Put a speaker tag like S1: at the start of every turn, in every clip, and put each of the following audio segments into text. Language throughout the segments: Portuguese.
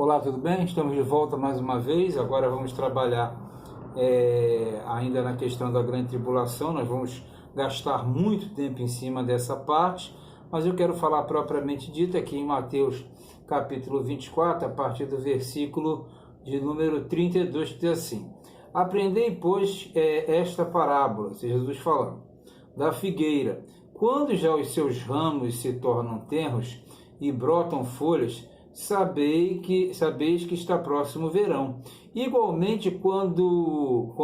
S1: Olá, tudo bem? Estamos de volta mais uma vez. Agora vamos trabalhar ainda na questão da grande tribulação. Nós vamos gastar muito tempo em cima dessa parte, mas eu quero falar propriamente dito aqui em Mateus capítulo 24, a partir do versículo de número 32, que diz assim: Aprendei, pois, esta parábola, Jesus falando, da figueira. Quando já os seus ramos se tornam tenros e brotam folhas, sabeis que está próximo o verão. Igualmente, quando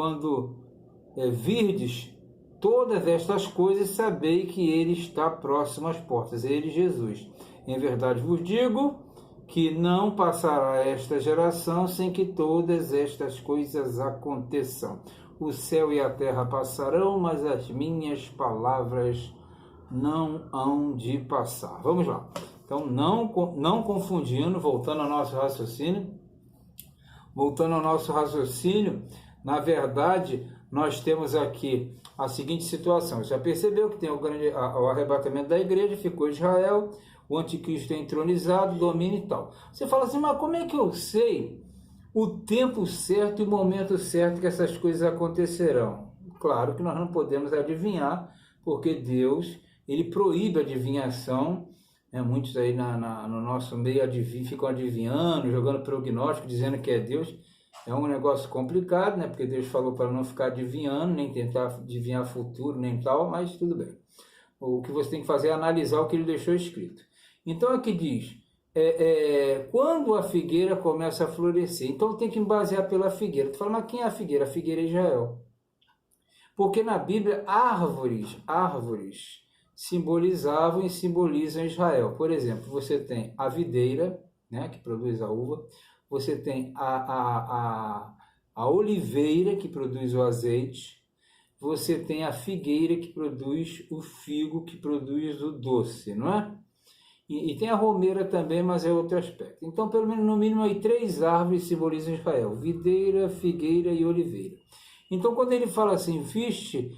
S1: virdes todas estas coisas, sabei que ele está próximo às portas. Ele, Jesus. Em verdade vos digo que não passará esta geração sem que todas estas coisas aconteçam. O céu e a terra passarão, mas as minhas palavras não hão de passar. Vamos lá. Então, não confundindo, voltando ao nosso raciocínio, na verdade, nós temos aqui a seguinte situação. Você já percebeu que tem o arrebatamento da igreja, ficou Israel, o anticristo é entronizado, domina e tal. Você fala assim, mas como é que eu sei o tempo certo e o momento certo que essas coisas acontecerão? Claro que nós não podemos adivinhar, porque Deus, ele proíbe a adivinhação. Muitos aí no nosso meio ficam adivinhando, jogando prognóstico, dizendo que é Deus. É um negócio complicado, né? Porque Deus falou para não ficar adivinhando, nem tentar adivinhar futuro, nem tal, mas tudo bem. O que você tem que fazer é analisar o que ele deixou escrito. Então aqui diz, quando a figueira começa a florescer, então tem que me basear pela figueira. Tu fala, mas quem é a figueira? A figueira é Israel. Porque na Bíblia, árvores simbolizavam e simbolizam Israel. Por exemplo, você tem a videira, né, que produz a uva, você tem a oliveira, que produz o azeite, você tem a figueira, que produz o figo, que produz o doce, não é? E tem a romeira também, mas é outro aspecto. Então, pelo menos, no mínimo, aí 3 árvores simbolizam Israel: videira, figueira e oliveira. Então, quando ele fala assim, viste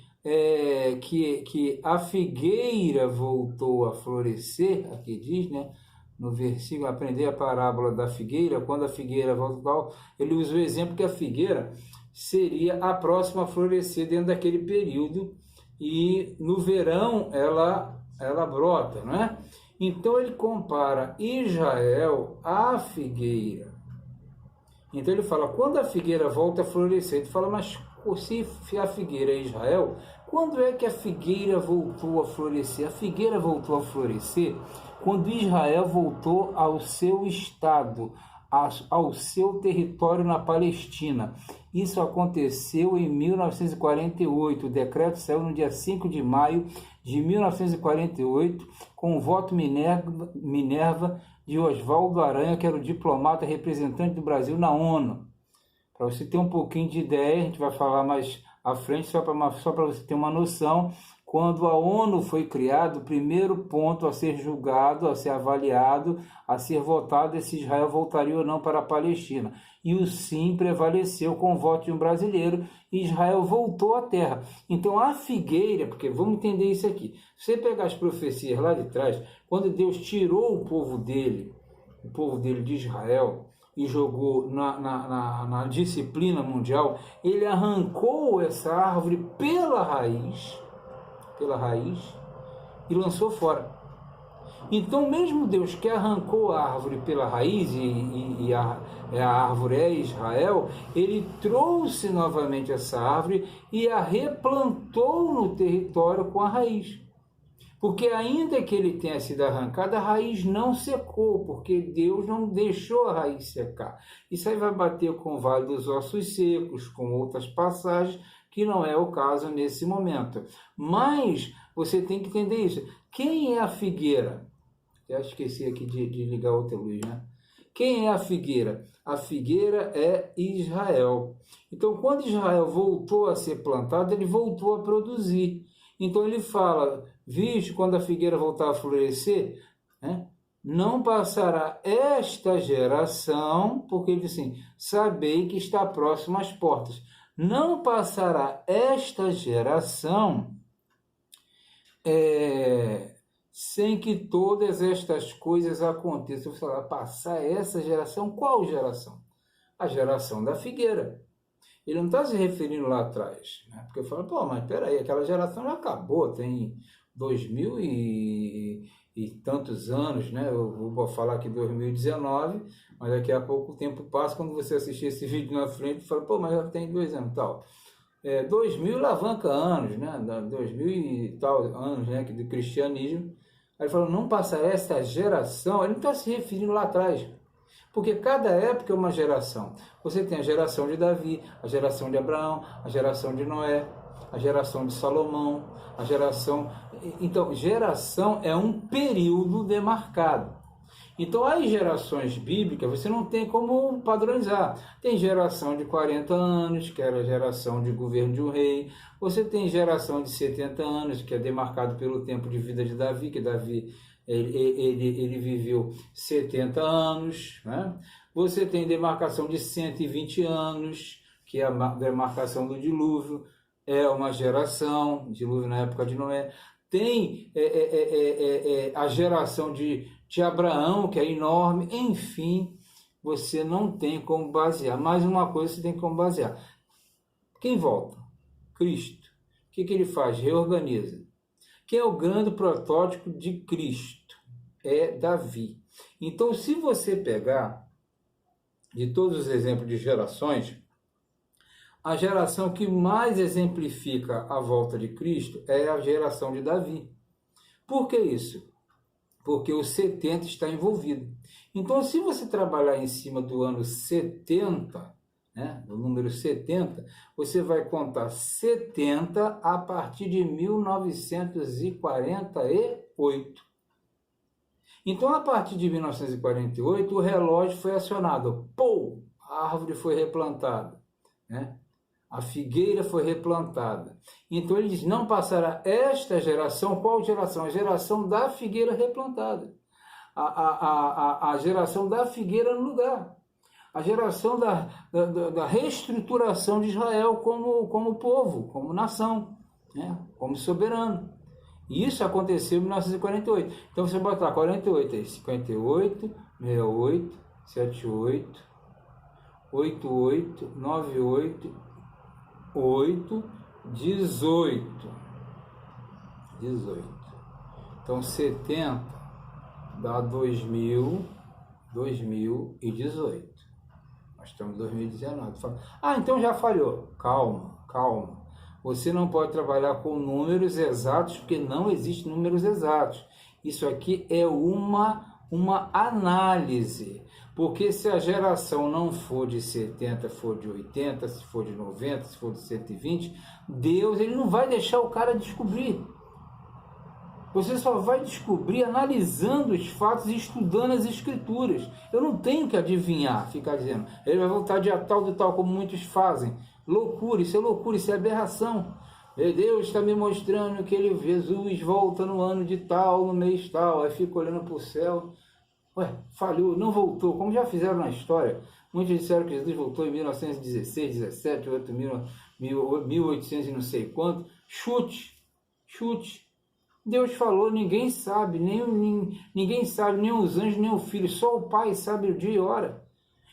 S1: que a figueira voltou a florescer, aqui diz, né, no versículo, aprender a parábola da figueira, quando a figueira volta, ele usa o exemplo que a figueira seria a próxima a florescer dentro daquele período, e no verão ela brota, não é? Então ele compara Israel à figueira. Então ele fala, quando a figueira volta a florescer, ele fala, mas se a figueira é Israel, quando é que a figueira voltou a florescer? A figueira voltou a florescer quando Israel voltou ao seu estado, ao seu território na Palestina. Isso aconteceu em 1948. O decreto saiu no dia 5 de maio de 1948, com o voto Minerva de Oswaldo Aranha, que era o diplomata representante do Brasil na ONU. Para você ter um pouquinho de ideia, a gente vai falar mais à frente, só para você ter uma noção, quando a ONU foi criada, o primeiro ponto a ser julgado, a ser avaliado, a ser votado é se Israel voltaria ou não para a Palestina. E o sim prevaleceu com o voto de um brasileiro, e Israel voltou à terra. Então a figueira, porque vamos entender isso aqui, se você pegar as profecias lá de trás, quando Deus tirou o povo dele de Israel, e jogou na disciplina mundial, ele arrancou essa árvore pela raiz, e lançou fora. Então, mesmo Deus que arrancou a árvore pela raiz, e a árvore é Israel, ele trouxe novamente essa árvore e a replantou no território com a raiz. Porque ainda que ele tenha sido arrancado, a raiz não secou, porque Deus não deixou a raiz secar. Isso aí vai bater com o Vale dos Ossos Secos, com outras passagens, que não é o caso nesse momento. Mas você tem que entender isso. Quem é a figueira? Já esqueci aqui de ligar outra luz, né? Quem é a figueira? A figueira é Israel. Então, quando Israel voltou a ser plantado, ele voltou a produzir. Então ele fala, visto quando a figueira voltar a florescer, né, não passará esta geração, porque ele diz assim, sabei que está próximo às portas. Não passará esta geração sem que todas estas coisas aconteçam. Você vai passar essa geração, qual geração? A geração da figueira. Ele não está se referindo lá atrás, né? Porque eu falo, pô, mas peraí, aquela geração já acabou, tem 2000 e tantos anos, né? Eu vou falar aqui 2019, mas daqui a pouco o tempo passa, quando você assistir esse vídeo na frente, fala, pô, mas já tem 2 anos e tal. 2000 alavanca anos, né? 2000 e tal anos, né? Do cristianismo. Aí ele falou, não passará esta geração, ele não está se referindo lá atrás. Porque cada época é uma geração. Você tem a geração de Davi, a geração de Abraão, a geração de Noé, a geração de Salomão, a geração... Então, geração é um período demarcado. Então, as gerações bíblicas, você não tem como padronizar. Tem geração de 40 anos, que era a geração de governo de um rei. Você tem geração de 70 anos, que é demarcado pelo tempo de vida de Davi, que Davi... Ele viveu 70 anos, né? Você tem demarcação de 120 anos, que é a demarcação do dilúvio, é uma geração, dilúvio na época de Noé. Tem a geração de Abraão, que é enorme, enfim, você não tem como basear. Mais uma coisa você tem como basear. Quem volta? Cristo. O que ele faz? Reorganiza. Quem é o grande protótipo de Cristo? É Davi. Então, se você pegar de todos os exemplos de gerações, a geração que mais exemplifica a volta de Cristo é a geração de Davi. Por que isso? Porque o 70 está envolvido. Então, se você trabalhar em cima do ano 70, né, do número 70, você vai contar 70 a partir de 1948. Então, a partir de 1948, o relógio foi acionado. Pô! A árvore foi replantada, né? A figueira foi replantada. Então, ele diz, não passará esta geração. Qual geração? A geração da figueira replantada. A geração da figueira no lugar. A geração da reestruturação de Israel como povo, como nação, né? Como soberano. E isso aconteceu em 1948. Então você bota lá 48, aí 58, 68, 78, 88, 98, 8, 18. 18. Então 70 dá 2018. Nós estamos em 2019. Então já falhou. Calma, calma. Você não pode trabalhar com números exatos, porque não existem números exatos. Isso aqui é uma análise. Porque se a geração não for de 70, for de 80, se for de 90, se for de 120, Deus ele não vai deixar o cara descobrir. Você só vai descobrir analisando os fatos e estudando as escrituras. Eu não tenho que adivinhar, ficar dizendo, ele vai voltar dia tal de tal, como muitos fazem. Loucura, isso é aberração. Deus está me mostrando que Jesus volta no ano de tal, no mês tal. Aí fica olhando para o céu. Ué, falhou, não voltou, como já fizeram na história. Muitos disseram que Jesus voltou em 1916, 17, outro 1800 e não sei quanto. Chute. Deus falou, ninguém sabe, ninguém sabe, nem os anjos, nem o filho, só o Pai sabe o dia e hora.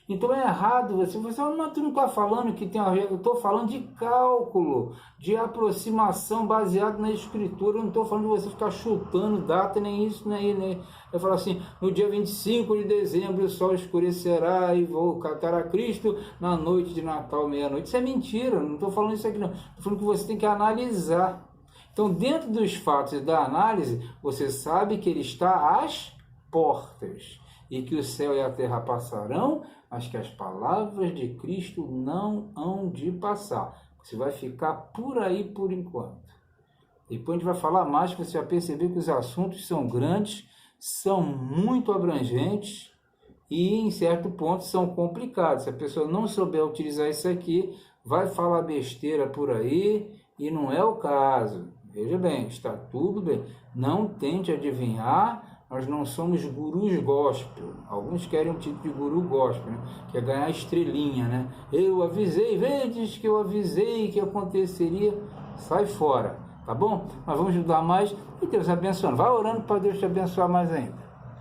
S1: Então é errado você não, tu não está falando que tem uma regra, eu estou falando de cálculo, de aproximação baseado na escritura, eu não estou falando de você ficar chutando data, nem isso, nem. Eu falo assim, no dia 25 de dezembro o sol escurecerá e vou cantar a Cristo na noite de Natal, meia-noite. Isso é mentira, não estou falando isso aqui não, estou falando que você tem que analisar. Então, dentro dos fatos e da análise, você sabe que ele está às portas e que o céu e a terra passarão, mas que as palavras de Cristo não hão de passar. Você vai ficar por aí por enquanto. Depois a gente vai falar mais, que você vai perceber que os assuntos são grandes, são muito abrangentes e, em certo ponto, são complicados. Se a pessoa não souber utilizar isso aqui, vai falar besteira por aí e não é o caso. Veja bem, está tudo bem. Não tente adivinhar, nós não somos gurus gospel. Alguns querem um tipo de guru gospel, né? Que é ganhar estrelinha, né? Eu avisei, vedes que eu avisei que aconteceria. Sai fora. tá bom? Mas vamos estudar mais e Deus abençoando. Vai orando para Deus te abençoar mais ainda.